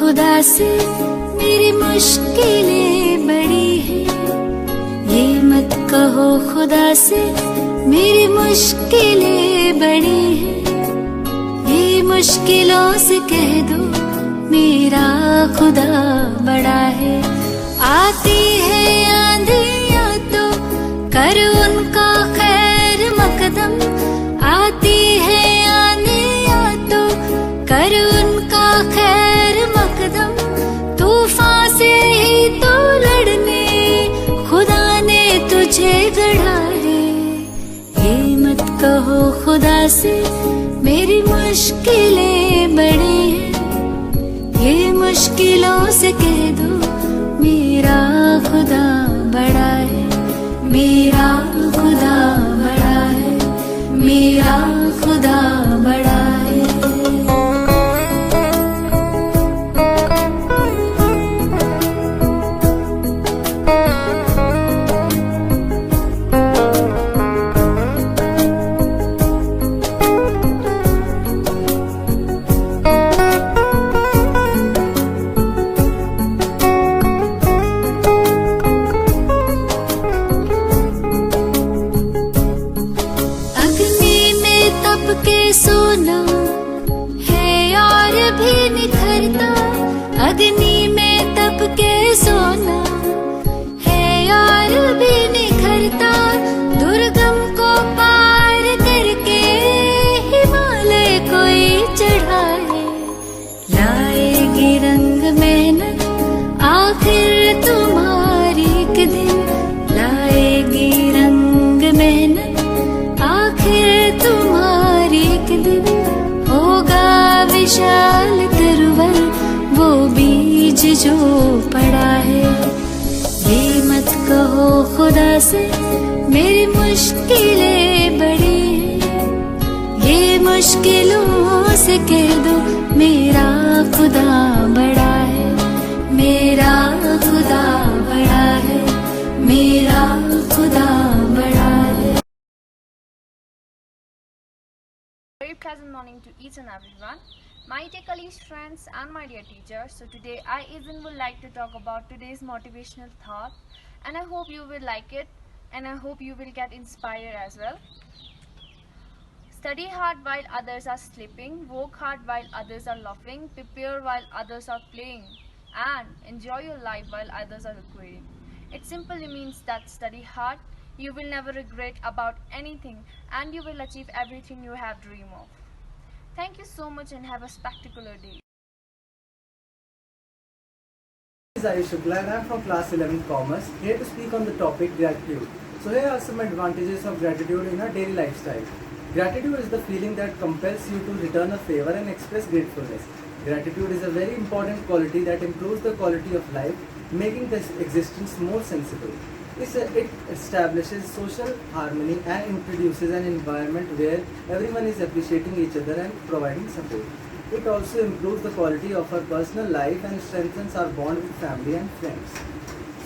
खुदा से मेरी मुश्किलें बड़ी हैं, ये मत कहो खुदा से मेरी मुश्किलें बड़ी हैं, ये मुश्किलों से कह दो मेरा खुदा बड़ा है। आती है आंधियां तो कर उनका खैर मकदम, आती है आंधियां तो कर उनका खैर मकदम, तूफान से ही तो लड़ने खुदा ने तुझे गढ़ा है। ये मत कहो खुदा से मेरी मुश्किलें बड़ी हैं, ये मुश्किलों से कह दो मेरा खुदा बड़ा है, मेरा खुदा बड़ा है, मेरा खुदा बड़ा है। के सोना है और भी निखरता, अग्नि में तप के सोना है और भी निखरता, दुर्गम को पार करके हिमालय कोई चढ़ा है। लाएगी रंग मेहनत आखिर तुम्हारी एक दिन, लाएगी रंग मेहनत आखिर तुम्हारी एक दिन, होगा विशाल तरवर वो बीज जो पड़ा है। ये मत कहो खुदा से मेरी मुश्किलें बड़ी हैं, ये मुश्किलों से कह दो मेरा खुदा बड़ा है, मेरा खुदा बड़ा है, मेरा खुदा बड़ा है। Very pleasant morning to each and everyone, my dear colleagues, friends and my dear teachers. So today I even would like to talk about today's motivational thought, and I hope you will like it and I hope you will get inspired as well. Study hard while others are sleeping, work hard while others are laughing, prepare while others are playing, and enjoy your life while others are recreating. It simply means that study hard, you will never regret about anything, and you will achieve everything you have dreamed of. Thank you so much and have a spectacular day. This is Ayush Shukla and I am from class 11 Commerce, here to speak on the topic gratitude. So here are some advantages of gratitude in our daily lifestyle. Gratitude is the feeling that compels you to return a favor and express gratefulness. Gratitude is a very important quality that improves the quality of life, making this existence more sensible. It establishes social harmony and introduces an environment where everyone is appreciating each other and providing support. It also improves the quality of our personal life and strengthens our bond with family and friends.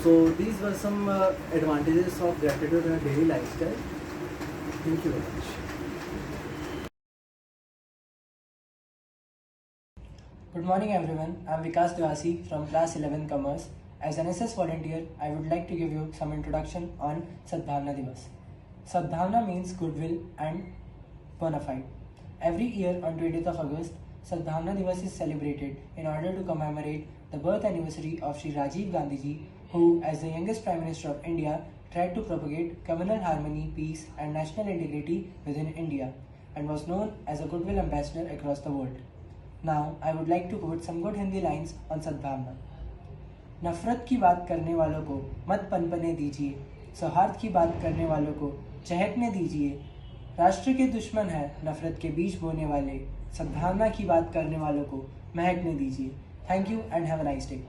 So these were some advantages of gratitude in our daily lifestyle. Thank you very much. Good morning everyone, I am Vikas Devasi from class 11 Commerce. As an SS volunteer, I would like to give you some introduction on Sadbhavna Divas. Sadbhavna means goodwill and bona fide. Every year on 20th of August, Sadbhavna Divas is celebrated in order to commemorate the birth anniversary of Shri Rajiv Gandhi ji, who as the youngest Prime Minister of India tried to propagate communal harmony, peace and national integrity within India and was known as a goodwill ambassador across the world. Now, I would like to quote some good Hindi lines on Sadbhavna. नफरत की बात करने वालों को मत पनपने दीजिए, सौहार्द की बात करने वालों को चहकने दीजिए, राष्ट्र के दुश्मन है नफरत के बीज बोने वाले, सद्भावना की बात करने वालों को महकने दीजिए. Thank you and have a nice day.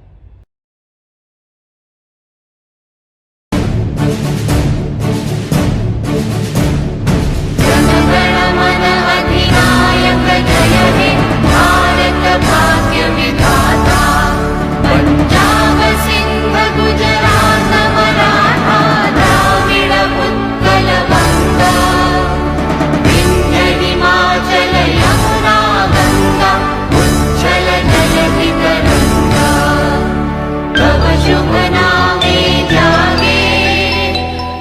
Himachal Yamuna Ganga उच्छल जलधितरंगा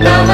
नमः